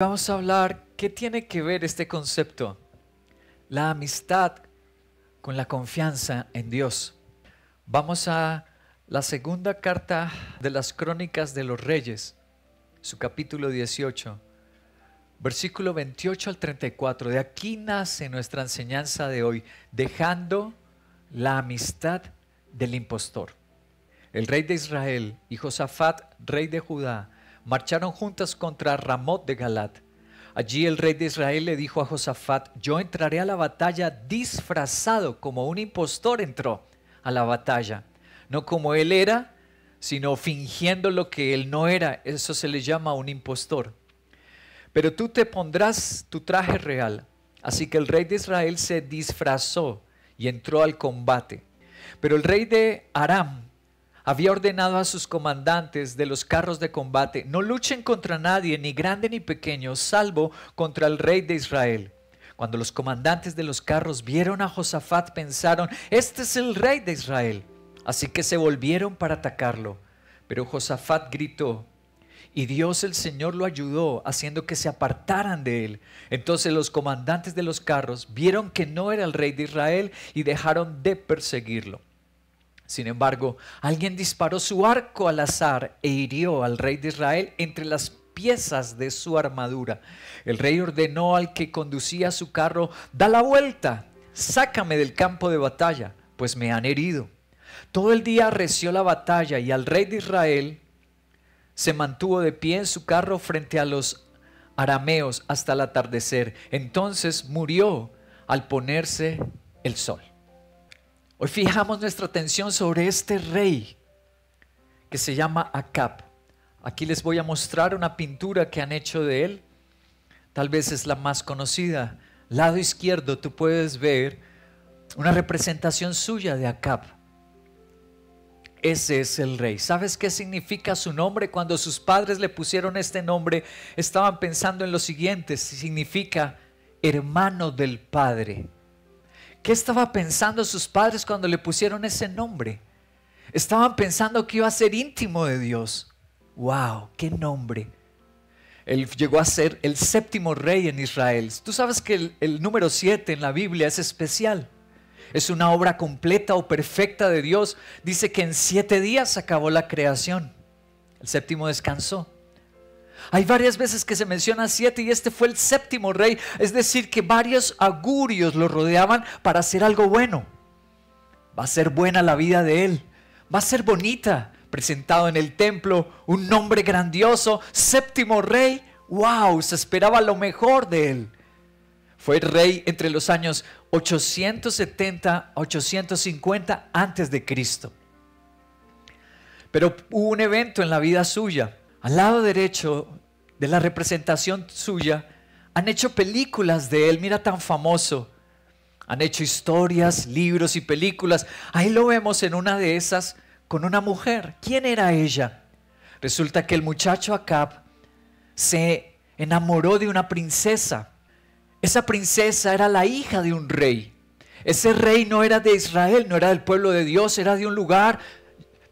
Vamos a hablar qué tiene que ver este concepto, la amistad con la confianza en Dios. Vamos a la segunda carta de las Crónicas de los Reyes, su capítulo 18, versículo 28 al 34. De aquí nace nuestra enseñanza de hoy, dejando la amistad del impostor. El rey de Israel y Josafat, rey de Judá, marcharon juntas contra Ramot de Galat. Allí el rey de Israel le dijo a Josafat: yo entraré a la batalla disfrazado como un impostor entró a la batalla, no como él era, sino fingiendo lo que él no era. Eso se le llama un impostor. Pero tú te pondrás tu traje real. Así que el rey de Israel se disfrazó y entró al combate. Pero el rey de Aram había ordenado a sus comandantes de los carros de combate: no luchen contra nadie, ni grande ni pequeño, salvo contra el rey de Israel. Cuando los comandantes de los carros vieron a Josafat, pensaron: este es el rey de Israel. Así que se volvieron para atacarlo. Pero Josafat gritó, y Dios el Señor lo ayudó, haciendo que se apartaran de él. Entonces los comandantes de los carros vieron que no era el rey de Israel y dejaron de perseguirlo. Sin embargo, alguien disparó su arco al azar e hirió al rey de Israel entre las piezas de su armadura. El rey ordenó al que conducía su carro: da la vuelta, sácame del campo de batalla, pues me han herido. Todo el día arreció la batalla y al rey de Israel se mantuvo de pie en su carro frente a los arameos hasta el atardecer. Entonces murió al ponerse el sol. Hoy fijamos nuestra atención sobre este rey que se llama Acab. Aquí les voy a mostrar una pintura que han hecho de él. Tal vez es la más conocida. Lado izquierdo tú puedes ver una representación suya de Acab. Ese es el rey. ¿Sabes qué significa su nombre? Cuando sus padres le pusieron este nombre, estaban pensando en lo siguiente: significa hermano del Padre. ¿Qué estaban pensando sus padres cuando le pusieron ese nombre? Estaban pensando que iba a ser íntimo de Dios. ¡Wow! ¡Qué nombre! Él llegó a ser el séptimo rey en Israel. Tú sabes que el número 7 en la Biblia es especial. Es una obra completa o perfecta de Dios. Dice que en 7 días acabó la creación. El séptimo descansó. Hay varias veces que se menciona 7 y este fue el séptimo rey. Es decir, que varios augurios lo rodeaban para hacer algo bueno. Va a ser buena la vida de él. Va a ser bonita. Presentado en el templo, un nombre grandioso, séptimo rey. ¡Wow! Se esperaba lo mejor de él. Fue rey entre los años 870 a 850 antes de Cristo. Pero hubo un evento en la vida suya. Al lado derecho de la representación suya han hecho películas de él. Mira, tan famoso. Han hecho historias, libros y películas. Ahí lo vemos en una de esas con una mujer. ¿Quién era ella? Resulta que el muchacho Acab se enamoró de una princesa. Esa princesa era la hija de un rey. Ese rey no era de Israel, no era del pueblo de Dios, era de un lugar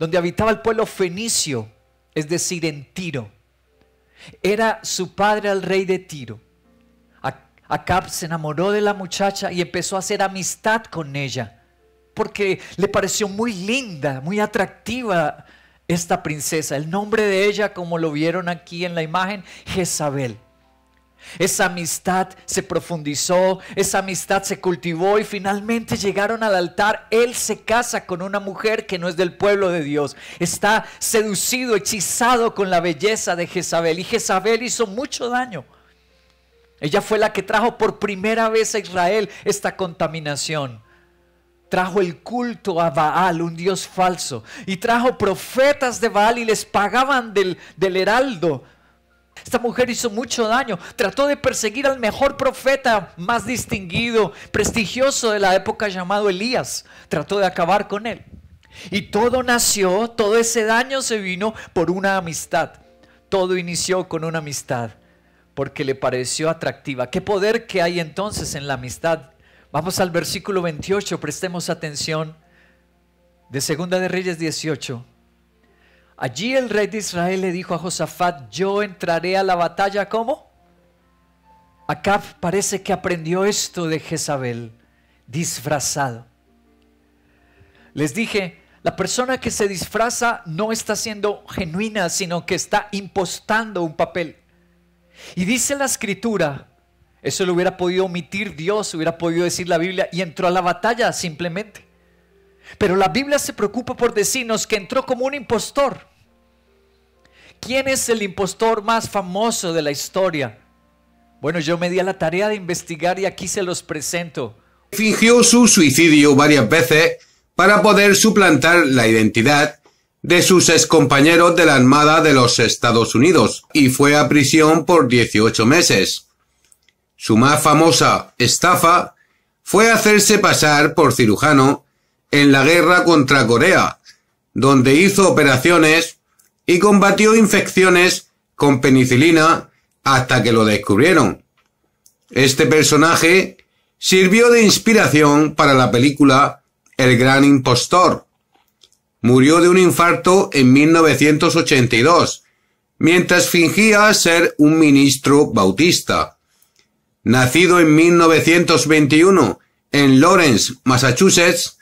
donde habitaba el pueblo fenicio, es decir, en Tiro. Era su padre el rey de Tiro. Acab se enamoró de la muchacha y empezó a hacer amistad con ella, porque le pareció muy linda, muy atractiva esta princesa. El nombre de ella, como lo vieron aquí en la imagen, Jezabel. Esa amistad se profundizó, esa amistad se cultivó y finalmente llegaron al altar. Él se casa con una mujer que no es del pueblo de Dios. Está seducido, hechizado con la belleza de Jezabel, y Jezabel hizo mucho daño. Ella fue la que trajo por primera vez a Israel esta contaminación. Trajo el culto a Baal, un dios falso, y trajo profetas de Baal y les pagaban del heraldo. Esta mujer hizo mucho daño. Trató de perseguir al mejor profeta más distinguido, prestigioso de la época, llamado Elías. Trató de acabar con él. Y todo nació, todo ese daño se vino por una amistad. Todo inició con una amistad, porque le pareció atractiva. ¿Qué poder que hay entonces en la amistad? Vamos al versículo 28, prestemos atención, de Segunda de Reyes 18. Allí el rey de Israel le dijo a Josafat: yo entraré a la batalla, ¿cómo? Acab parece que aprendió esto de Jezabel, disfrazado. Les dije, la persona que se disfraza no está siendo genuina, sino que está impostando un papel. Y dice la Escritura, eso lo hubiera podido omitir Dios, hubiera podido decir la Biblia, y entró a la batalla simplemente. Pero la Biblia se preocupa por decirnos que entró como un impostor. ¿Quién es el impostor más famoso de la historia? Bueno, yo me di a la tarea de investigar y aquí se los presento. Fingió su suicidio varias veces para poder suplantar la identidad de sus excompañeros de la Armada de los Estados Unidos y fue a prisión por 18 meses. Su más famosa estafa fue hacerse pasar por cirujano en la guerra contra Corea, donde hizo operaciones y combatió infecciones con penicilina hasta que lo descubrieron. Este personaje sirvió de inspiración para la película El Gran Impostor. Murió de un infarto en 1982, mientras fingía ser un ministro bautista. Nacido en 1921 en Lawrence, Massachusetts,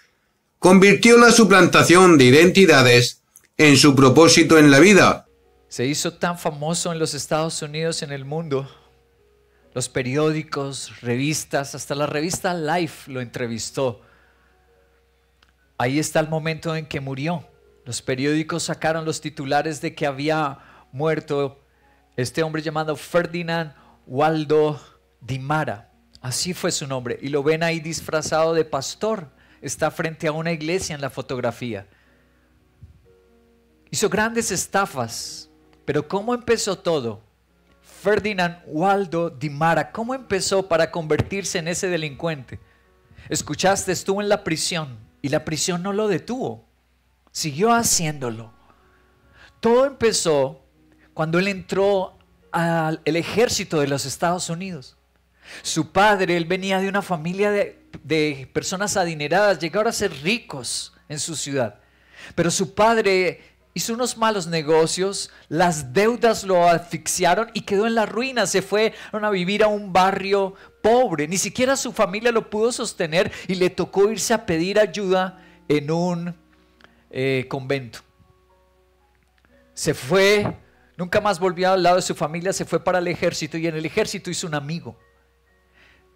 convirtió la suplantación de identidades en su propósito en la vida. Se hizo tan famoso en los Estados Unidos, en el mundo. Los periódicos, revistas, hasta la revista Life lo entrevistó. Ahí está el momento en que murió. Los periódicos sacaron los titulares de que había muerto este hombre llamado Ferdinand Waldo Dimara. Así fue su nombre. Y lo ven ahí disfrazado de pastor. Está frente a una iglesia en la fotografía. Hizo grandes estafas. Pero ¿cómo empezó todo? Ferdinand Waldo Dimara, ¿cómo empezó para convertirse en ese delincuente? Escuchaste, estuvo en la prisión y la prisión no lo detuvo. Siguió haciéndolo. Todo empezó cuando él entró al ejército de los Estados Unidos. Su padre, él venía de una familia de personas adineradas, llegaron a ser ricos en su ciudad. Pero su padre hizo unos malos negocios, las deudas lo asfixiaron y quedó en la ruina. Se fueron a vivir a un barrio pobre. Ni siquiera su familia lo pudo sostener y le tocó irse a pedir ayuda en un convento. Se fue, nunca más volvió al lado de su familia, se fue para el ejército y en el ejército hizo un amigo.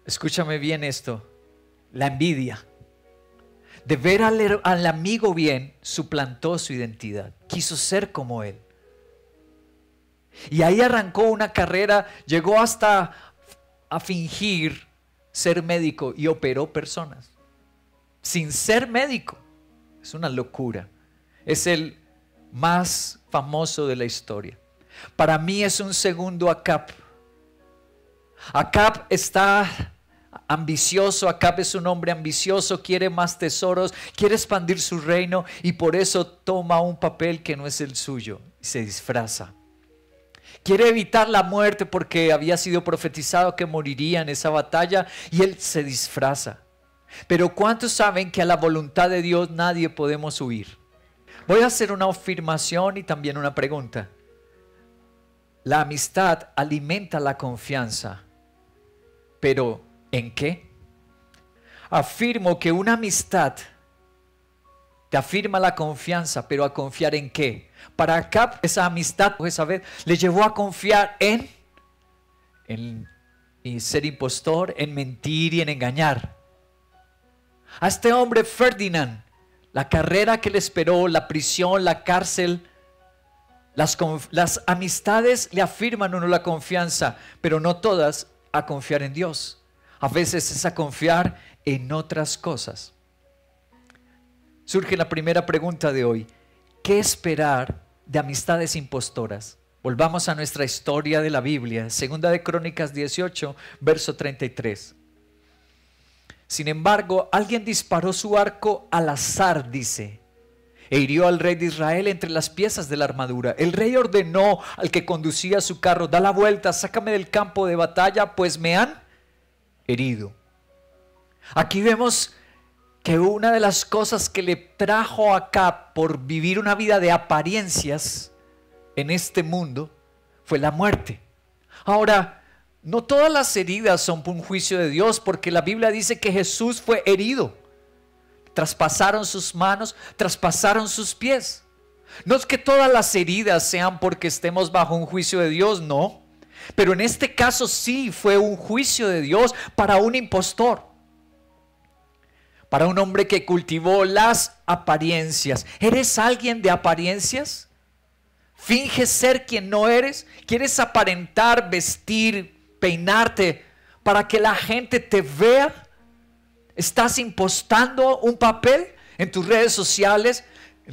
Escúchame bien esto, la envidia. De ver al amigo bien, suplantó su identidad. Quiso ser como él. Y ahí arrancó una carrera, llegó hasta a fingir ser médico y operó personas. Sin ser médico. Es una locura. Es el más famoso de la historia. Para mí es un segundo Acab. Acab está ambicioso, Acab es un hombre ambicioso, quiere más tesoros, quiere expandir su reino y por eso toma un papel que no es el suyo y se disfraza. Quiere evitar la muerte porque había sido profetizado que moriría en esa batalla y él se disfraza. Pero ¿cuántos saben que a la voluntad de Dios nadie podemos huir? Voy a hacer una afirmación y también una pregunta. La amistad alimenta la confianza, pero ¿en qué? Afirmo que una amistad te afirma la confianza, pero ¿a confiar en qué? Para Acab, esa amistad, esa vez, le llevó a confiar en ser impostor, en mentir y en engañar. A este hombre Ferdinand, la carrera que le esperó, la prisión, la cárcel, las amistades le afirman a uno la confianza, pero no todas a confiar en Dios. A veces es a confiar en otras cosas. Surge la primera pregunta de hoy. ¿Qué esperar de amistades impostoras? Volvamos a nuestra historia de la Biblia. Segunda de Crónicas 18, verso 33. Sin embargo, alguien disparó su arco al azar, dice, e hirió al rey de Israel entre las piezas de la armadura. El rey ordenó al que conducía su carro: da la vuelta, sácame del campo de batalla, pues me han herido. Aquí vemos que una de las cosas que le trajo acá por vivir una vida de apariencias en este mundo fue la muerte. Ahora, No todas las heridas son por un juicio de Dios, porque la Biblia dice que Jesús fue herido. Traspasaron sus manos, traspasaron sus pies. No es que todas las heridas sean porque estemos bajo un juicio de Dios, no. Pero en este caso sí fue un juicio de Dios para un impostor. Para un hombre que cultivó las apariencias. ¿Eres alguien de apariencias? ¿Finges ser quien no eres? ¿Quieres aparentar, vestir, peinarte para que la gente te vea? ¿Estás impostando un papel en tus redes sociales,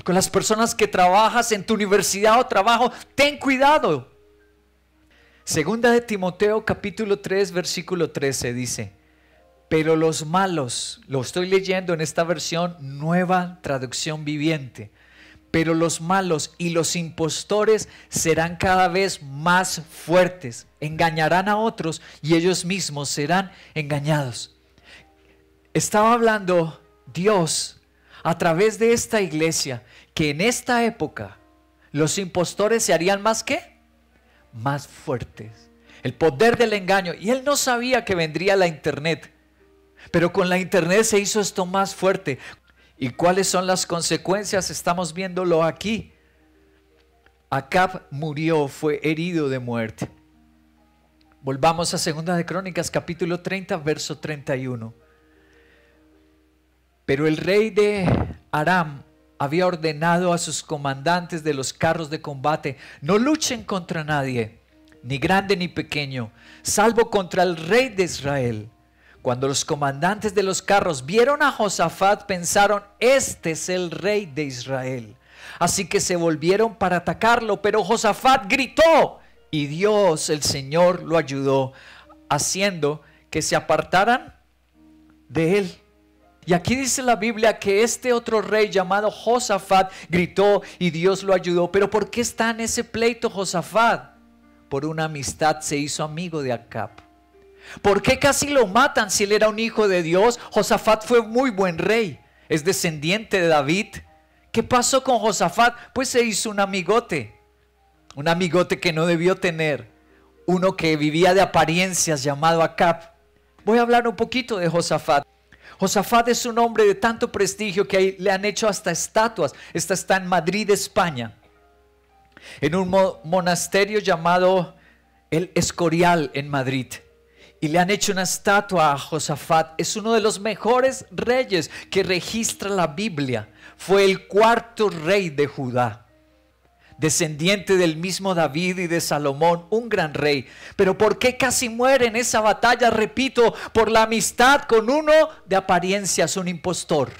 con las personas que trabajas, en tu universidad o trabajo? Ten cuidado. Segunda de Timoteo capítulo 3 versículo 13 dice: pero los malos, lo estoy leyendo en esta versión Nueva Traducción Viviente, pero los malos y los impostores serán cada vez más fuertes, engañarán a otros y ellos mismos serán engañados. Estaba hablando Dios a través de esta iglesia que en esta época los impostores se harían más ¿qué? Más fuertes. El poder del engaño. Y él no sabía que vendría la internet, pero con la internet se hizo esto más fuerte. ¿Y cuáles son las consecuencias? Estamos viéndolo aquí. Acab murió, fue herido de muerte. Volvamos a 2 de Crónicas capítulo 30 verso 31. Pero el rey de Aram había ordenado a sus comandantes de los carros de combate: no luchen contra nadie, ni grande ni pequeño, salvo contra el rey de Israel. Cuando los comandantes de los carros vieron a Josafat, pensaron: este es el rey de Israel. Así que se volvieron para atacarlo, pero Josafat gritó y Dios, el Señor, lo ayudó, haciendo que se apartaran de él. Y aquí dice la Biblia que este otro rey llamado Josafat gritó y Dios lo ayudó. ¿Pero por qué está en ese pleito Josafat? Por una amistad se hizo amigo de Acab. ¿Por qué casi lo matan si él era un hijo de Dios? Josafat fue muy buen rey, es descendiente de David. ¿Qué pasó con Josafat? Pues se hizo un amigote que no debió tener, uno que vivía de apariencias llamado Acab. Voy a hablar un poquito de Josafat. Josafat es un hombre de tanto prestigio que le han hecho hasta estatuas. Esta está en Madrid, España, en un monasterio llamado El Escorial en Madrid. Y le han hecho una estatua a Josafat. Es uno de los mejores reyes que registra la Biblia. Fue el cuarto rey de Judá, descendiente del mismo David y de Salomón, un gran rey. Pero ¿por qué casi muere en esa batalla? Repito, por la amistad con uno de apariencias, un impostor.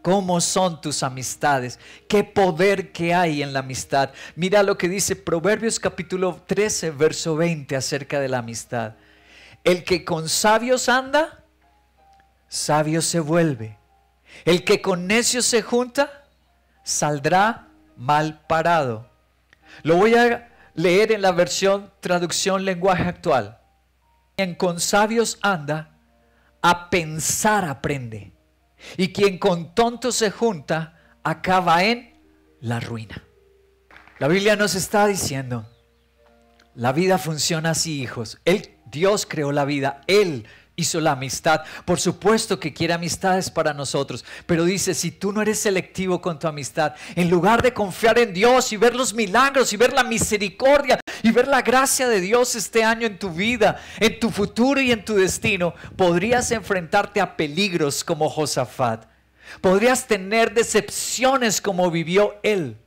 ¿Cómo son tus amistades? ¿Qué poder que hay en la amistad? Mira lo que dice Proverbios capítulo 13, verso 20 acerca de la amistad. El que con sabios anda, sabio se vuelve. El que con necios se junta, saldrá mal parado. Lo voy a leer en la versión traducción lenguaje actual. Quien con sabios anda, a pensar aprende. Y quien con tontos se junta, acaba en la ruina. La Biblia nos está diciendo, la vida funciona así, hijos. Dios creó la vida, Él hizo la amistad. Por supuesto que quiere amistades para nosotros, pero dice, si tú no eres selectivo con tu amistad, en lugar de confiar en Dios y ver los milagros y ver la misericordia y ver la gracia de Dios este año en tu vida, en tu futuro y en tu destino, podrías enfrentarte a peligros como Josafat. Podrías tener decepciones como vivió él.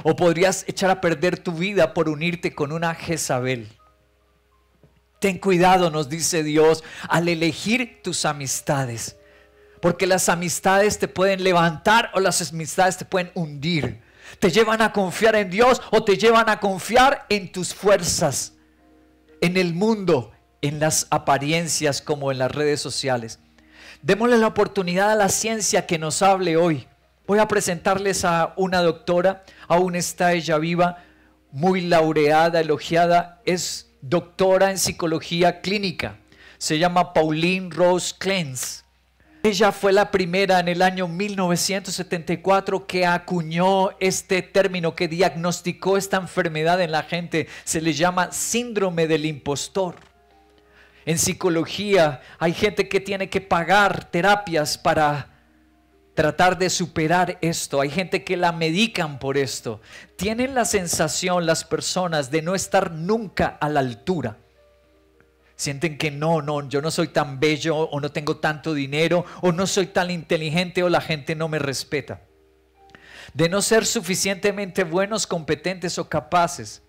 O podrías echar a perder tu vida por unirte con una Jezabel. Ten cuidado, nos dice Dios, al elegir tus amistades, porque las amistades te pueden levantar o las amistades te pueden hundir. Te llevan a confiar en Dios o te llevan a confiar en tus fuerzas, en el mundo, en las apariencias como en las redes sociales. Démosle la oportunidad a la ciencia que nos hable hoy. Voy a presentarles a una doctora, aún está ella viva, muy laureada, elogiada, es doctora en psicología clínica. Se llama Pauline Rose Clance. Ella fue la primera en el año 1974 que acuñó este término, que diagnosticó esta enfermedad en la gente. Se le llama síndrome del impostor. En psicología hay gente que tiene que pagar terapias para tratar de superar esto. Hay gente que la medican por esto. Tienen la sensación las personas de no estar nunca a la altura. Sienten que no, yo no soy tan bello, o no tengo tanto dinero, o no soy tan inteligente, o la gente no me respeta. De no ser suficientemente buenos, competentes o capaces.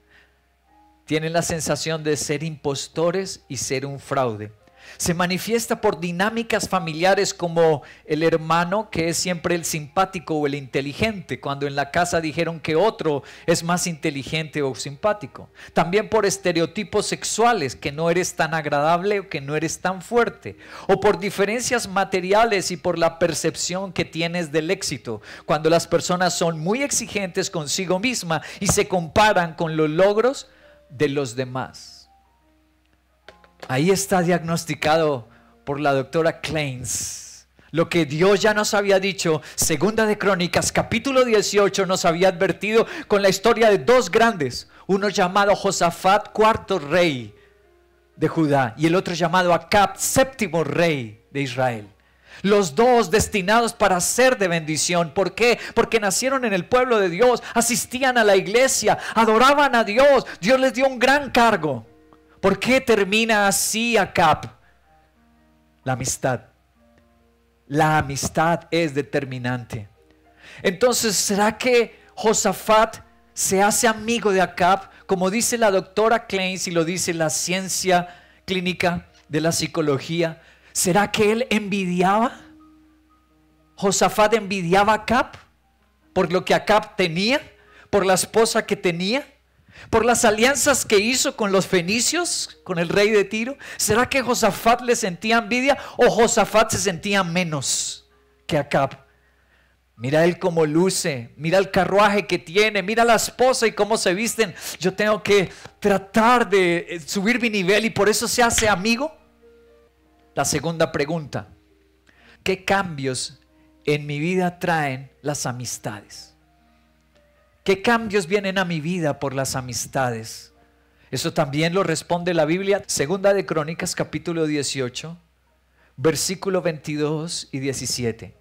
Tienen la sensación de ser impostores y ser un fraude. Se manifiesta por dinámicas familiares como el hermano que es siempre el simpático o el inteligente, cuando en la casa dijeron que otro es más inteligente o simpático. También por estereotipos sexuales, que no eres tan agradable o que no eres tan fuerte. O por diferencias materiales y por la percepción que tienes del éxito, cuando las personas son muy exigentes consigo misma y se comparan con los logros de los demás. Ahí está diagnosticado por la doctora Kleins. Lo que Dios ya nos había dicho, Segunda de Crónicas, capítulo 18, nos había advertido con la historia de dos grandes. Uno llamado Josafat, cuarto rey de Judá, y el otro llamado Acab, séptimo rey de Israel. Los dos destinados para ser de bendición. ¿Por qué? Porque nacieron en el pueblo de Dios, asistían a la iglesia, adoraban a Dios. Dios les dio un gran cargo. ¿Por qué termina así Acab? La amistad. La amistad es determinante. Entonces, ¿será que Josafat se hace amigo de Acab? Como dice la doctora Kleins y lo dice la ciencia clínica de la psicología. ¿Será que él envidiaba? ¿Josafat envidiaba a Acab por lo que Acab tenía? ¿Por la esposa que tenía? ¿Por las alianzas que hizo con los fenicios, con el rey de Tiro? ¿Será que Josafat le sentía envidia o Josafat se sentía menos que Acab? Mira él cómo luce, mira el carruaje que tiene, mira la esposa y cómo se visten. Yo tengo que tratar de subir mi nivel y por eso se hace amigo. La segunda pregunta: ¿qué cambios en mi vida traen las amistades? ¿Qué cambios vienen a mi vida por las amistades? Eso también lo responde la Biblia. Segunda de Crónicas, capítulo 18, versículo 22 y 17.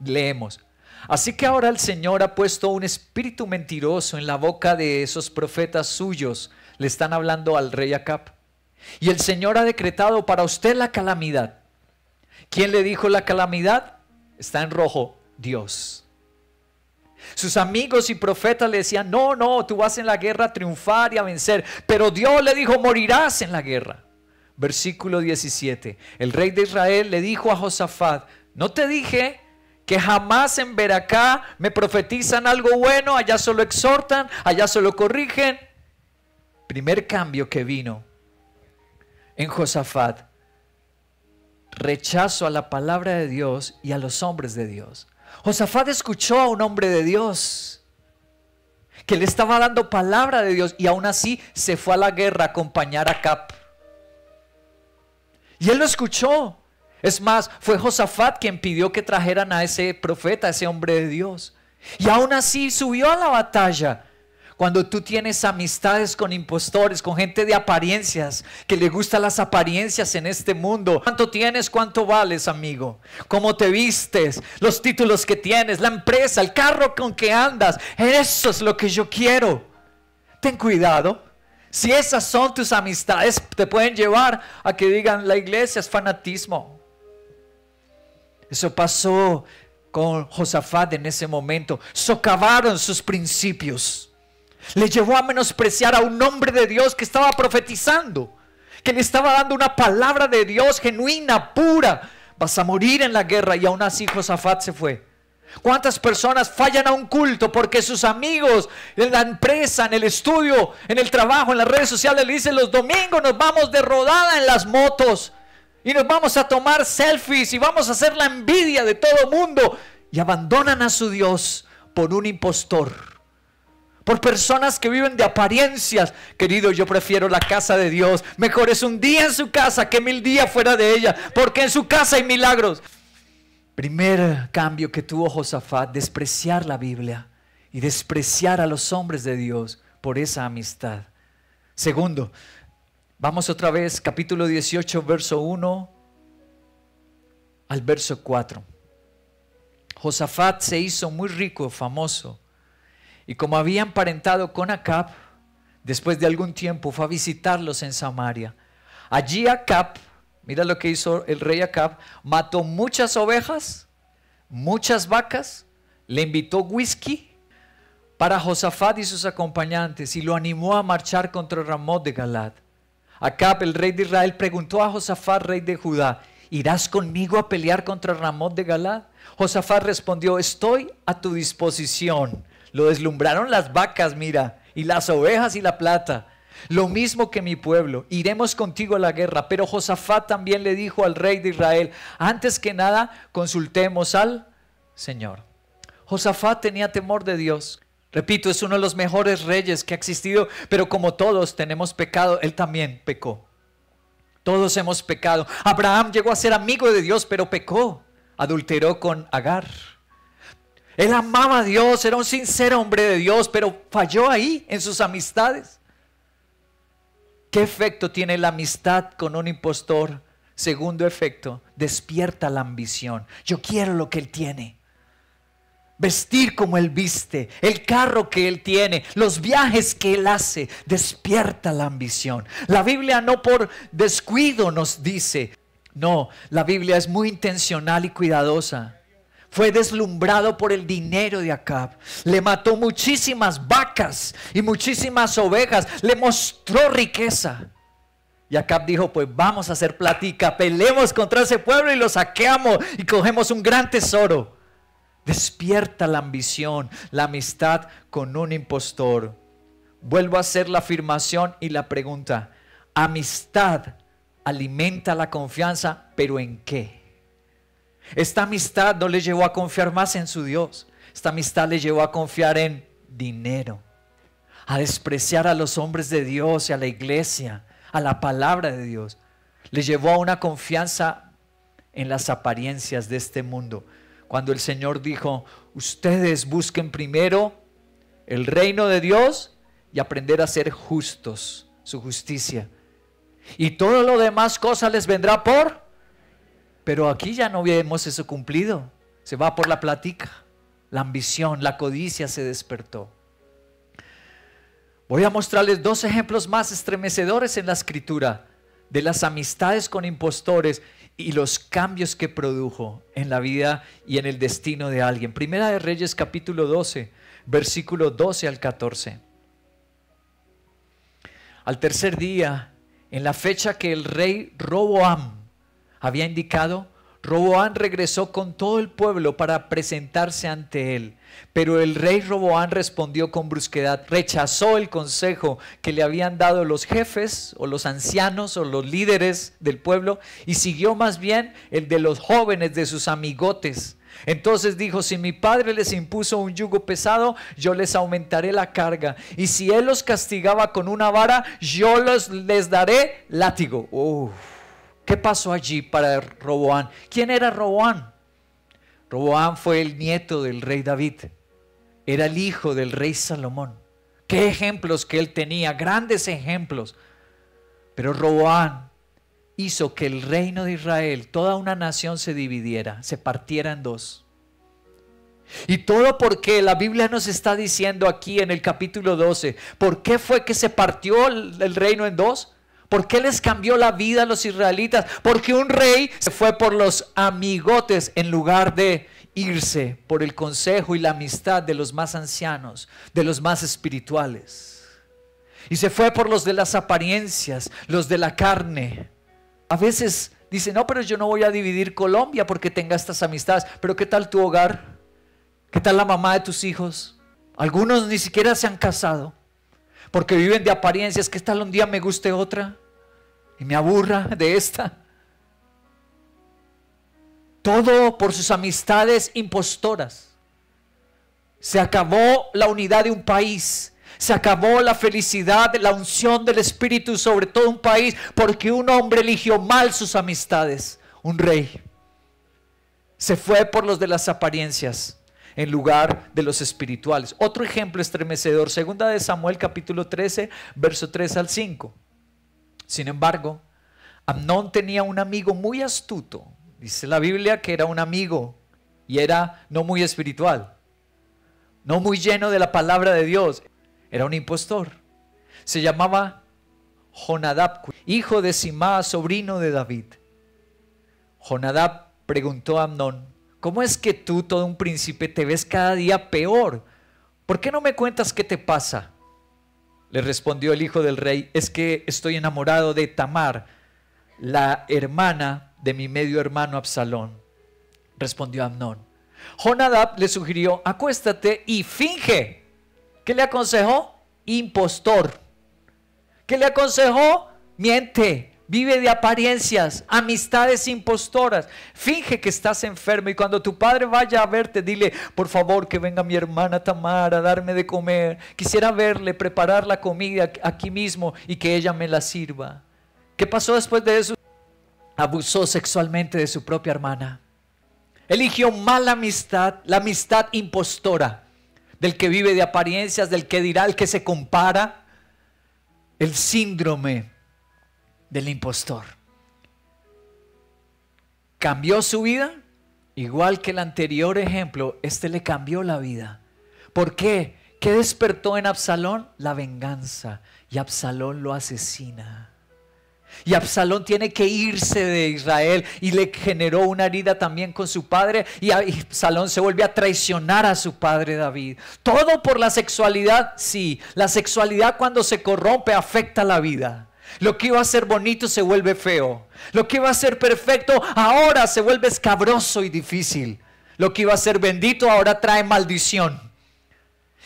Leemos: así que ahora el Señor ha puesto un espíritu mentiroso en la boca de esos profetas suyos. Le están hablando al rey Acab. Y el Señor ha decretado para usted la calamidad. ¿Quién le dijo la calamidad? Está en rojo: Dios. Sus amigos y profetas le decían: no, tú vas en la guerra a triunfar y a vencer. Pero Dios le dijo: morirás en la guerra. Versículo 17. El rey de Israel le dijo a Josafat: ¿no te dije que jamás en Beracá me profetizan algo bueno? Allá solo exhortan, allá solo corrigen. Primer cambio que vino en Josafat: rechazo a la palabra de Dios y a los hombres de Dios. Josafat escuchó a un hombre de Dios que le estaba dando palabra de Dios y aún así se fue a la guerra a acompañar a Acab. Y él lo escuchó. Es más, fue Josafat quien pidió que trajeran a ese profeta, a ese hombre de Dios. Y aún así subió a la batalla. Cuando tú tienes amistades con impostores, con gente de apariencias, que le gustan las apariencias en este mundo. ¿Cuánto tienes? ¿Cuánto vales, amigo? ¿Cómo te vistes? Los títulos que tienes, la empresa, el carro con que andas. Eso es lo que yo quiero. Ten cuidado. Si esas son tus amistades, te pueden llevar a que digan: la iglesia es fanatismo. Eso pasó con Josafat en ese momento. Socavaron sus principios. Le llevó a menospreciar a un hombre de Dios que estaba profetizando, que le estaba dando una palabra de Dios genuina, pura. Vas a morir en la guerra. Y aún así Josafat se fue. ¿Cuántas personas fallan a un culto porque sus amigos en la empresa, en el estudio, en el trabajo, en las redes sociales le dicen: los domingos nos vamos de rodada en las motos y nos vamos a tomar selfies y vamos a hacer la envidia de todo el mundo? Y abandonan a su Dios por un impostor, por personas que viven de apariencias. Querido, yo prefiero la casa de Dios. Mejor es un día en su casa que 1000 días fuera de ella, porque en su casa hay milagros. Primer cambio que tuvo Josafat, despreciar la Biblia y despreciar a los hombres de Dios por esa amistad. Segundo, vamos otra vez, capítulo 18, verso 1 al verso 4. Josafat se hizo muy rico, famoso, y como había emparentado con Acab, después de algún tiempo fue a visitarlos en Samaria. Allí Acab, mira lo que hizo el rey Acab, mató muchas ovejas, muchas vacas, le invitó whisky para Josafat y sus acompañantes y lo animó a marchar contra Ramot de Galad. Acab, el rey de Israel, preguntó a Josafat, rey de Judá: ¿irás conmigo a pelear contra Ramot de Galad? Josafat respondió: estoy a tu disposición. Lo deslumbraron las vacas, mira, y las ovejas y la plata. Lo mismo que mi pueblo, iremos contigo a la guerra. Pero Josafat también le dijo al rey de Israel: antes que nada, consultemos al Señor. Josafat tenía temor de Dios. Repito, es uno de los mejores reyes que ha existido, pero como todos tenemos pecado, él también pecó. Todos hemos pecado. Abraham llegó a ser amigo de Dios, pero pecó. Adulteró con Agar. Él amaba a Dios, era un sincero hombre de Dios, pero falló ahí en sus amistades. ¿Qué efecto tiene la amistad con un impostor? Segundo efecto, despierta la ambición. Yo quiero lo que él tiene. Vestir como él viste, el carro que él tiene, los viajes que él hace, despierta la ambición. La Biblia no por descuido nos dice, no, la Biblia es muy intencional y cuidadosa. Fue deslumbrado por el dinero de Acab, le mató muchísimas vacas y muchísimas ovejas, le mostró riqueza. Y Acab dijo: pues vamos a hacer platica, peleemos contra ese pueblo y lo saqueamos y cogemos un gran tesoro. Despierta la ambición, la amistad con un impostor. Vuelvo a hacer la afirmación y la pregunta: amistad alimenta la confianza, ¿pero en qué? Esta amistad no le llevó a confiar más en su Dios. Esta amistad le llevó a confiar en dinero, a despreciar a los hombres de Dios y a la iglesia, a la palabra de Dios. Le llevó a una confianza en las apariencias de este mundo. Cuando el Señor dijo: ustedes busquen primero el reino de Dios y aprender a ser justos, su justicia, y todo lo demás cosas les vendrá por. Pero aquí ya no vemos eso cumplido. Se va por la plática. La ambición, la codicia se despertó. Voy a mostrarles dos ejemplos más estremecedores en la Escritura de las amistades con impostores y los cambios que produjo en la vida y en el destino de alguien. Primera de Reyes, capítulo 12, versículo 12 al 14. Al tercer día, en la fecha que el rey Roboam había indicado, Roboam regresó con todo el pueblo para presentarse ante él. Pero el rey Roboam respondió con brusquedad, rechazó el consejo que le habían dado los jefes o los ancianos o los líderes del pueblo y siguió más bien el de los jóvenes, de sus amigotes. Entonces dijo: si mi padre les impuso un yugo pesado, yo les aumentaré la carga, y si él los castigaba con una vara, yo les daré látigo. ¿Qué pasó allí para Roboam? ¿Quién era Roboam? Roboam fue el nieto del rey David. Era el hijo del rey Salomón. Qué ejemplos que él tenía, grandes ejemplos. Pero Roboam hizo que el reino de Israel, toda una nación, se dividiera, se partiera en dos. Y todo porque la Biblia nos está diciendo aquí en el capítulo 12, ¿por qué fue que se partió el reino en dos? ¿Por qué les cambió la vida a los israelitas? Porque un rey se fue por los amigotes en lugar de irse por el consejo y la amistad de los más ancianos, de los más espirituales. Y se fue por los de las apariencias, los de la carne. A veces dice: no, pero yo no voy a dividir Colombia porque tenga estas amistades. Pero ¿qué tal tu hogar? ¿Qué tal la mamá de tus hijos? Algunos ni siquiera se han casado porque viven de apariencias. ¿Qué tal un día me guste otra y me aburra de esta? Todo por sus amistades impostoras. Se acabó la unidad de un país. Se acabó la felicidad, la unción del Espíritu sobre todo un país, porque un hombre eligió mal sus amistades, un rey. Se fue por los de las apariencias en lugar de los espirituales. Otro ejemplo estremecedor, segunda de Samuel capítulo 13, verso 3 al 5. Sin embargo, Amnón tenía un amigo muy astuto. Dice la Biblia que era un amigo y era no muy espiritual, no muy lleno de la palabra de Dios. Era un impostor. Se llamaba Jonadab, hijo de Simá, sobrino de David. Jonadab preguntó a Amnón: ¿cómo es que tú, todo un príncipe, te ves cada día peor? ¿Por qué no me cuentas qué te pasa? Le respondió el hijo del rey: es que estoy enamorado de Tamar, la hermana de mi medio hermano Absalón. Respondió Amnón. Jonadab le sugirió: acuéstate y finge. ¿Qué le aconsejó? Impostor. ¿Qué le aconsejó? Miente, vive de apariencias, amistades impostoras. Finge que estás enfermo y cuando tu padre vaya a verte, dile: por favor, que venga mi hermana Tamar a darme de comer. Quisiera verle, preparar la comida aquí mismo y que ella me la sirva. ¿Qué pasó después de eso? Abusó sexualmente de su propia hermana. Eligió mala amistad, la amistad impostora, del que vive de apariencias, del que dirá, el que se compara. El síndrome del impostor. ¿Cambió su vida? Igual que el anterior ejemplo, este le cambió la vida. ¿Por qué? ¿Qué despertó en Absalón? La venganza. Y Absalón lo asesina. Y Absalón tiene que irse de Israel y le generó una herida también con su padre. Y Absalón se vuelve a traicionar a su padre David. Todo por la sexualidad. Sí, la sexualidad cuando se corrompe afecta la vida. Lo que iba a ser bonito se vuelve feo. Lo que iba a ser perfecto ahora se vuelve escabroso y difícil. Lo que iba a ser bendito ahora trae maldición.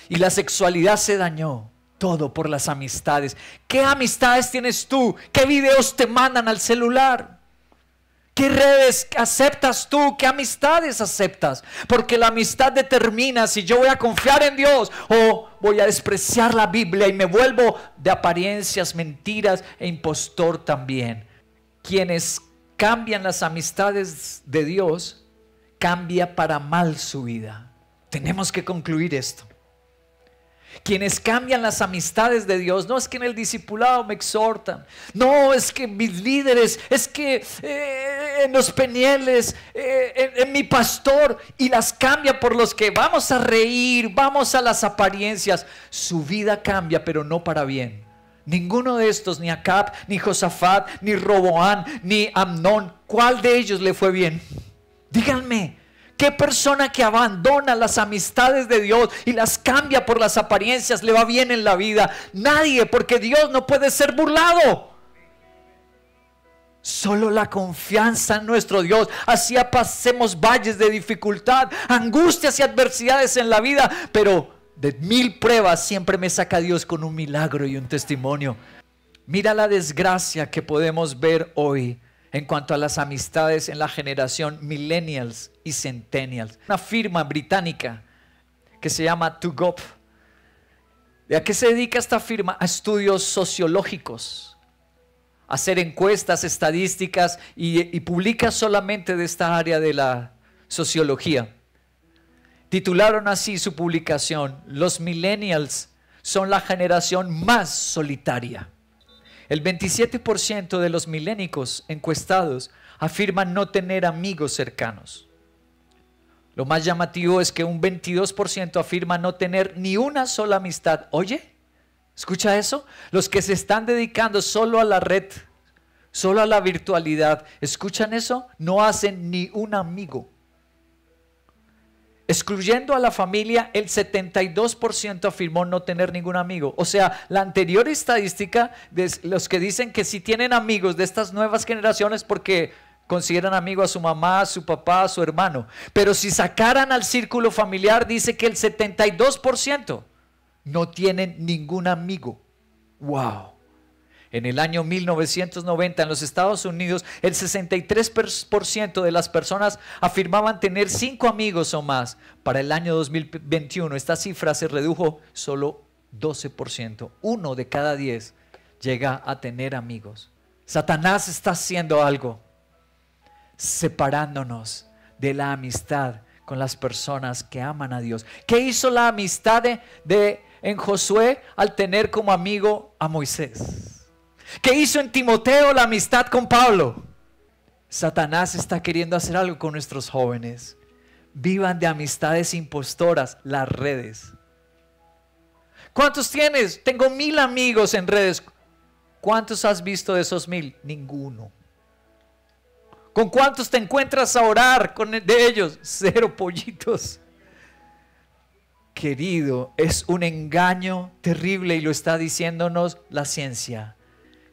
Y la sexualidad se dañó. Todo por las amistades. ¿Qué amistades tienes tú? ¿Qué videos te mandan al celular? ¿Qué redes aceptas tú? ¿Qué amistades aceptas? Porque la amistad determina si yo voy a confiar en Dios o voy a despreciar la Biblia y me vuelvo de apariencias, mentiras e impostor también. Quienes cambian las amistades de Dios, cambia para mal su vida. Tenemos que concluir esto. Quienes cambian las amistades de Dios, no es que en el discipulado me exhortan, no es que mis líderes, es que en los penieles, en mi pastor, y las cambia por los que vamos a reír, vamos a las apariencias. Su vida cambia, pero no para bien. Ninguno de estos, ni Acab, ni Josafat, ni Roboán, ni Amnón, ¿cuál de ellos le fue bien? Díganme. ¿Qué persona que abandona las amistades de Dios y las cambia por las apariencias le va bien en la vida? Nadie, porque Dios no puede ser burlado. Solo la confianza en nuestro Dios. Así pasemos valles de dificultad, angustias y adversidades en la vida, pero de 1000 pruebas siempre me saca Dios con un milagro y un testimonio. Mira la desgracia que podemos ver hoy en cuanto a las amistades en la generación millennials y centennials. Una firma británica que se llama TUGOP. ¿A qué se dedica esta firma? A estudios sociológicos, a hacer encuestas, estadísticas y publica solamente de esta área de la sociología. Titularon así su publicación: los millennials son la generación más solitaria. El 27% de los milénicos encuestados afirman no tener amigos cercanos. Lo más llamativo es que un 22% afirma no tener ni una sola amistad. Oye, ¿escucha eso? Los que se están dedicando solo a la red, solo a la virtualidad, ¿escuchan eso? No hacen ni un amigo. Excluyendo a la familia, el 72% afirmó no tener ningún amigo. O sea, la anterior estadística de los que dicen que si tienen amigos de estas nuevas generaciones porque consideran amigo a su mamá, a su papá, a su hermano. Pero si sacaran al círculo familiar, dice que el 72% no tienen ningún amigo. ¡Wow! En el año 1990 en los Estados Unidos, el 63% de las personas afirmaban tener 5 amigos o más. Para el año 2021 esta cifra se redujo solo 12%. 1 de cada 10 llega a tener amigos. Satanás está haciendo algo, separándonos de la amistad con las personas que aman a Dios. ¿Qué hizo la amistad en Josué al tener como amigo a Moisés? ¿Qué hizo en Timoteo la amistad con Pablo? Satanás está queriendo hacer algo con nuestros jóvenes. Vivan de amistades impostoras, las redes. ¿Cuántos tienes? Tengo 1000 amigos en redes. ¿Cuántos has visto de esos 1000? Ninguno. ¿Con cuántos te encuentras a orar de ellos? 0 pollitos. Querido, es un engaño terrible y lo está diciéndonos la ciencia.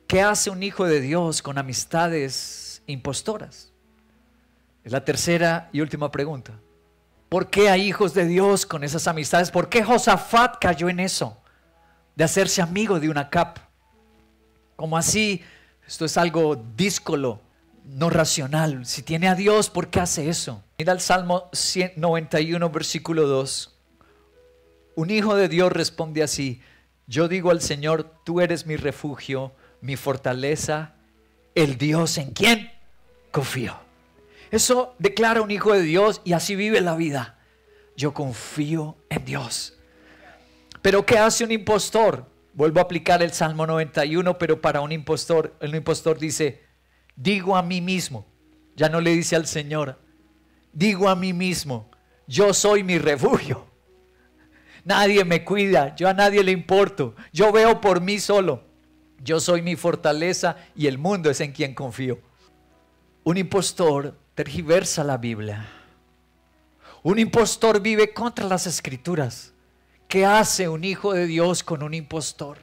¿Qué hace un hijo de Dios con amistades impostoras? Es la tercera y última pregunta. ¿Por qué hay hijos de Dios con esas amistades? ¿Por qué Josafat cayó en eso? De hacerse amigo de una Acab. ¿Cómo así? Esto es algo díscolo, no racional. Si tiene a Dios, ¿por qué hace eso? Mira el Salmo 91, versículo 2. Un hijo de Dios responde así: yo digo al Señor, tú eres mi refugio, mi fortaleza, el Dios en quien confío. Eso declara un hijo de Dios y así vive la vida. Yo confío en Dios. Pero ¿qué hace un impostor? Vuelvo a aplicar el Salmo 91, pero para un impostor, el impostor dice: digo a mí mismo, ya no le dice al Señor, digo a mí mismo, yo soy mi refugio. Nadie me cuida, yo a nadie le importo, yo veo por mí solo. Yo soy mi fortaleza y el mundo es en quien confío. Un impostor tergiversa la Biblia. Un impostor vive contra las Escrituras. ¿Qué hace un hijo de Dios con un impostor?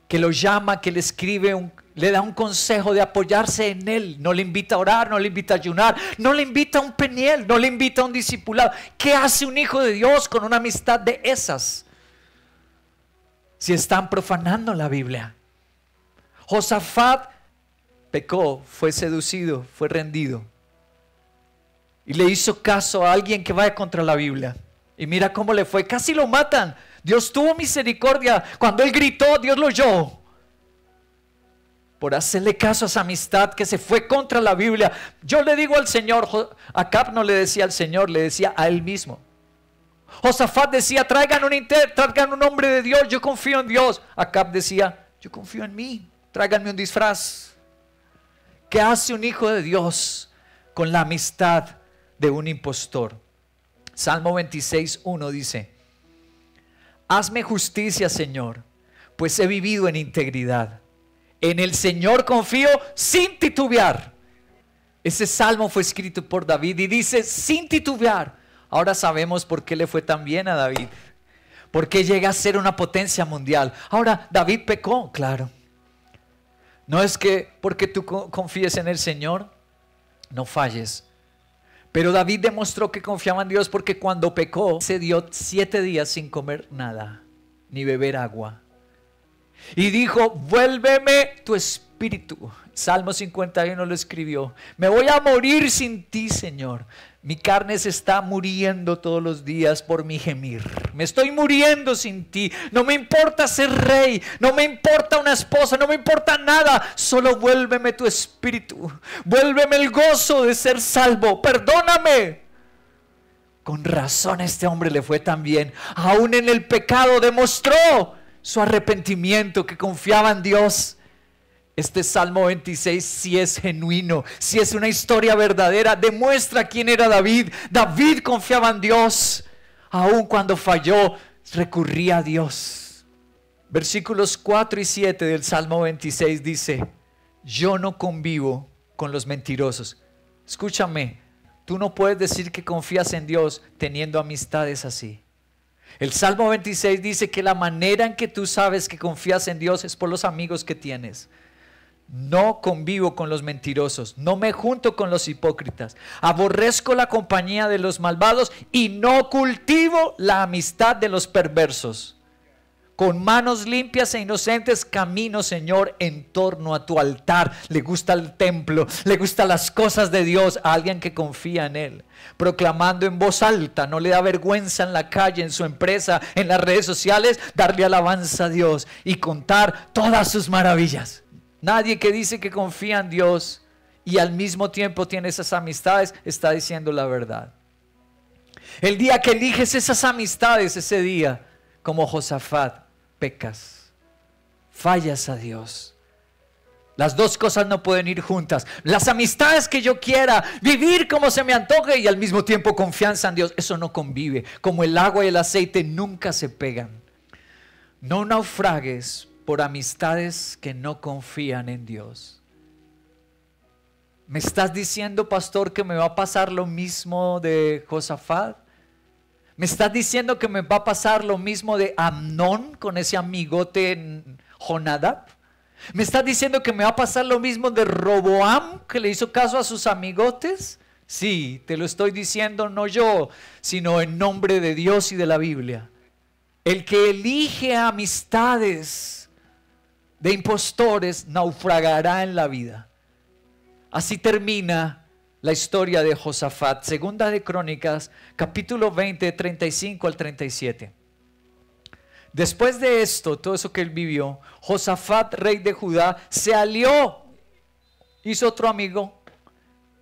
Que lo llama, que le escribe, le da un consejo de apoyarse en él. No le invita a orar, no le invita a ayunar, no le invita a un peniel, no le invita a un discipulado. ¿Qué hace un hijo de Dios con una amistad de esas? Si están profanando la Biblia. Josafat pecó, fue seducido, fue rendido. Y le hizo caso a alguien que vaya contra la Biblia. Y mira cómo le fue, casi lo matan. Dios tuvo misericordia. Cuando él gritó, Dios lo oyó. Por hacerle caso a esa amistad que se fue contra la Biblia. Yo le digo al Señor, Acab no le decía al Señor, le decía a él mismo. Josafat decía, traigan un hombre de Dios, yo confío en Dios. Acab decía, yo confío en mí, tráiganme un disfraz. ¿Qué hace un hijo de Dios con la amistad de un impostor? Salmo 26:1 dice: hazme justicia, Señor, pues he vivido en integridad. En el Señor confío sin titubear. Ese salmo fue escrito por David y dice sin titubear. Ahora sabemos por qué le fue tan bien a David. ¿Por qué llega a ser una potencia mundial? Ahora, David pecó, claro. No es que porque tú confíes en el Señor, no falles. Pero David demostró que confiaba en Dios porque cuando pecó, se dio 7 días sin comer nada, ni beber agua. Y dijo, vuélveme tu espíritu. Salmo 51 lo escribió. Me voy a morir sin ti, Señor. Mi carne se está muriendo todos los días por mi gemir. Me estoy muriendo sin ti. No me importa ser rey. No me importa una esposa. No me importa nada. Solo vuélveme tu espíritu. Vuélveme el gozo de ser salvo. Perdóname. Con razón a este hombre le fue tan bien. Aún en el pecado demostró su arrepentimiento, que confiaba en Dios. Este Salmo 26 sí es genuino, sí es una historia verdadera, demuestra quién era David. David confiaba en Dios, aun cuando falló, recurría a Dios. Versículos 4 y 7 del Salmo 26 dice: yo no convivo con los mentirosos. Escúchame, tú no puedes decir que confías en Dios teniendo amistades así. El Salmo 26 dice que la manera en que tú sabes que confías en Dios es por los amigos que tienes. No convivo con los mentirosos, no me junto con los hipócritas, aborrezco la compañía de los malvados y no cultivo la amistad de los perversos. Con manos limpias e inocentes camino, Señor, en torno a tu altar. Le gusta el templo, le gustan las cosas de Dios a alguien que confía en Él. Proclamando en voz alta, no le da vergüenza en la calle, en su empresa, en las redes sociales, darle alabanza a Dios y contar todas sus maravillas. Nadie que dice que confía en Dios y al mismo tiempo tienes esas amistades, está diciendo la verdad. El día que eliges esas amistades, ese día, como Josafat, pecas, fallas a Dios. Las dos cosas no pueden ir juntas. Las amistades que yo quiera, vivir como se me antoje y al mismo tiempo confianza en Dios, eso no convive. Como el agua y el aceite nunca se pegan. No naufragues por amistades que no confían en Dios. ¿Me estás diciendo, pastor, que me va a pasar lo mismo de Josafat? ¿Me estás diciendo que me va a pasar lo mismo de Amnón con ese amigote Jonadab? ¿Me estás diciendo que me va a pasar lo mismo de Roboam, que le hizo caso a sus amigotes? Sí, te lo estoy diciendo no yo, sino en nombre de Dios y de la Biblia. El que elige amistades de impostores naufragará en la vida. Así termina la historia de Josafat. Segunda de Crónicas, capítulo 20, 35 al 37. Después de esto, todo eso que él vivió, Josafat, rey de Judá, se alió, hizo otro amigo.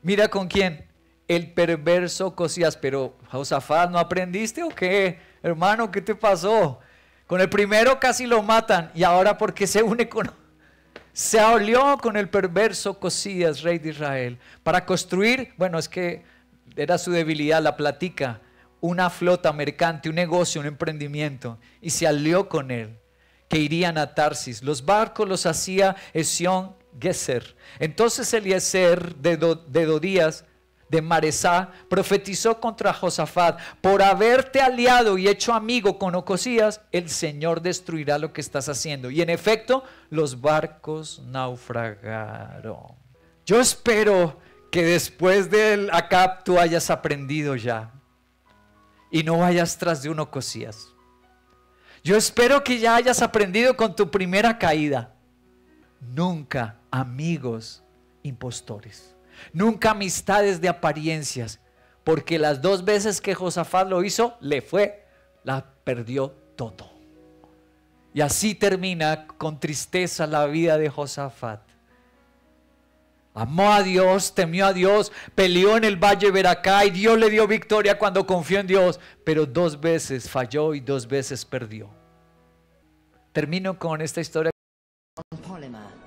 Mira con quién, el perverso Ocosías. Pero Josafat, ¿no aprendiste o qué? Hermano, ¿qué te pasó? Con el primero casi lo matan y ahora porque se une con... Se alió con el perverso Ocosías, rey de Israel, para construir, bueno, es que era su debilidad, la plática, una flota mercante, un negocio, un emprendimiento, y se alió con él, que irían a Tarsis. Los barcos los hacía Esión Geser. Entonces Eliezer de Dodías, de Maresá, profetizó contra Josafat: por haberte aliado y hecho amigo con Ocosías, el Señor destruirá lo que estás haciendo. Y en efecto, los barcos naufragaron. Yo espero que después del Acab tú hayas aprendido ya y no vayas tras de un Ocosías. Yo espero que ya hayas aprendido con tu primera caída. Nunca amigos impostores. Nunca amistades de apariencias. Porque las dos veces que Josafat lo hizo, la perdió todo. Y así termina con tristeza la vida de Josafat. Amó a Dios, temió a Dios, peleó en el valle de Beracá y Dios le dio victoria cuando confió en Dios, pero 2 veces falló y 2 veces perdió. Termino con esta historia.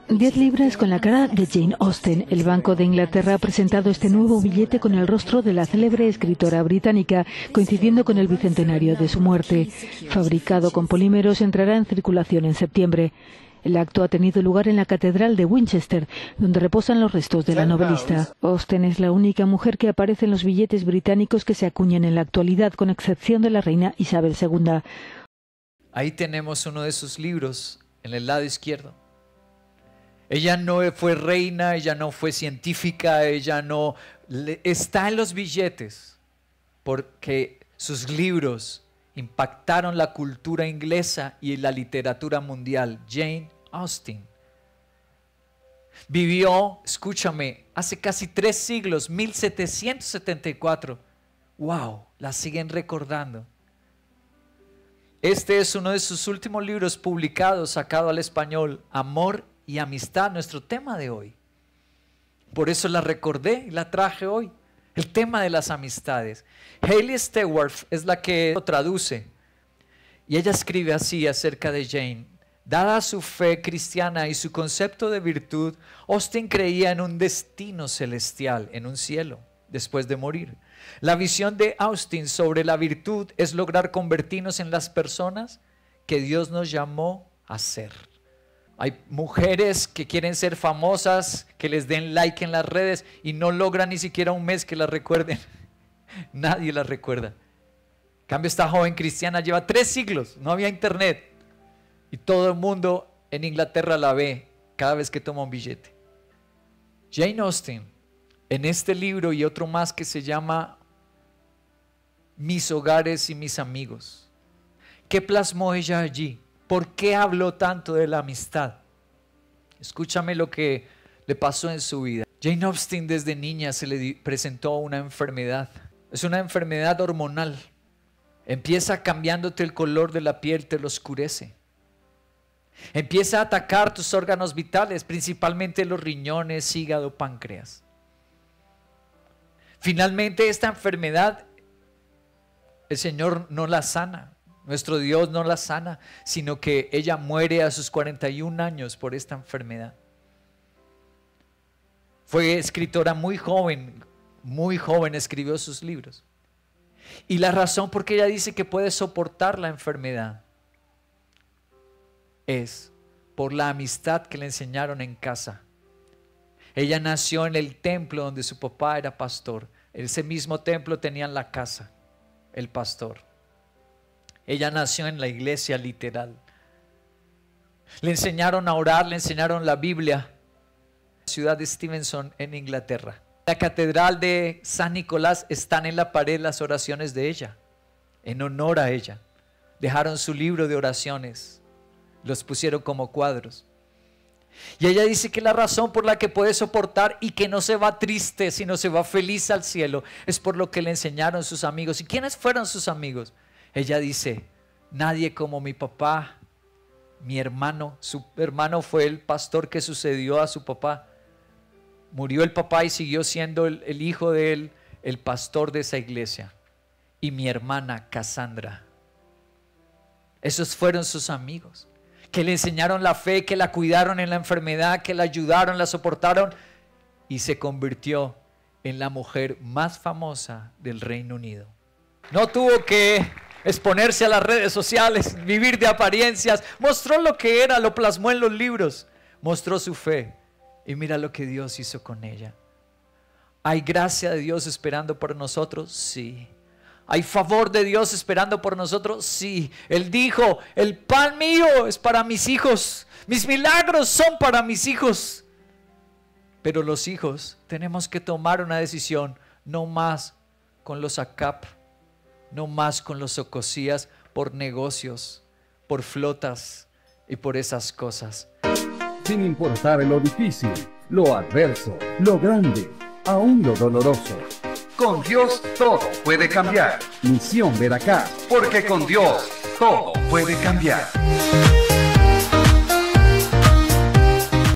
10 libras con la cara de Jane Austen. El Banco de Inglaterra ha presentado este nuevo billete con el rostro de la célebre escritora británica, coincidiendo con el bicentenario de su muerte. Fabricado con polímeros, entrará en circulación en septiembre. El acto ha tenido lugar en la Catedral de Winchester, donde reposan los restos de la novelista. Austen es la única mujer que aparece en los billetes británicos que se acuñan en la actualidad, con excepción de la reina Isabel II. Ahí tenemos uno de sus libros en el lado izquierdo. Ella no fue reina, ella no fue científica, ella no... Está en los billetes porque sus libros impactaron la cultura inglesa y la literatura mundial. Jane Austen vivió, escúchame, hace casi 3 siglos, 1774. ¡Wow! La siguen recordando. Este es uno de sus últimos libros publicados, sacado al español, Amor y Amistad, nuestro tema de hoy. Por eso la recordé y la traje hoy. El tema de las amistades. Hayley Stewart es la que lo traduce. Y ella escribe así acerca de Jane. Dada su fe cristiana y su concepto de virtud, Austen creía en un destino celestial, en un cielo, después de morir. La visión de Austen sobre la virtud es lograr convertirnos en las personas que Dios nos llamó a ser. Hay mujeres que quieren ser famosas, que les den like en las redes y no logran ni siquiera un mes que las recuerden. Nadie las recuerda. En cambio, esta joven cristiana lleva 3 siglos, no había internet. Y todo el mundo en Inglaterra la ve cada vez que toma un billete. Jane Austen, en este libro y otro más que se llama Mis hogares y mis amigos. ¿Qué plasmó ella allí? ¿Por qué habló tanto de la amistad? Escúchame lo que le pasó en su vida. Jane Austen desde niña se le presentó una enfermedad. Es una enfermedad hormonal. Empieza cambiándote el color de la piel, te lo oscurece. Empieza a atacar tus órganos vitales, principalmente los riñones, hígado, páncreas. Finalmente esta enfermedad, el Señor no la sana, nuestro Dios no la sana, sino que ella muere a sus 41 años por esta enfermedad. Fue escritora muy joven escribió sus libros. Y la razón por qué ella dice que puede soportar la enfermedad es por la amistad que le enseñaron en casa. Ella nació en el templo donde su papá era pastor. En ese mismo templo tenían la casa, el pastor. Ella nació en la iglesia literal. Le enseñaron a orar, le enseñaron la Biblia. En la ciudad de Stevenson, en Inglaterra. La catedral de San Nicolás están en la pared las oraciones de ella, en honor a ella. Dejaron su libro de oraciones, los pusieron como cuadros. Y ella dice que la razón por la que puede soportar y que no se va triste, sino se va feliz al cielo, es por lo que le enseñaron sus amigos. ¿Y quiénes fueron sus amigos? Ella dice, nadie como mi papá, mi hermano. Su hermano fue el pastor que sucedió a su papá. Murió el papá y siguió siendo el hijo de él, el pastor de esa iglesia. Y mi hermana Cassandra. Esos fueron sus amigos, que le enseñaron la fe, que la cuidaron en la enfermedad, que la ayudaron, la soportaron, y se convirtió en la mujer más famosa del Reino Unido. No tuvo que exponerse a las redes sociales, vivir de apariencias. Mostró lo que era, lo plasmó en los libros, mostró su fe. Y mira lo que Dios hizo con ella. ¿Hay gracia de Dios esperando por nosotros? Sí. ¿Hay favor de Dios esperando por nosotros? Sí. Él dijo, el pan mío es para mis hijos. Mis milagros son para mis hijos. Pero los hijos tenemos que tomar una decisión. No más con los ACAP. No más con los Ocosías por negocios, por flotas y por esas cosas. Sin importar lo difícil, lo adverso, lo grande, aún lo doloroso. Con Dios todo puede cambiar. Misión Veracruz, porque con Dios todo puede cambiar.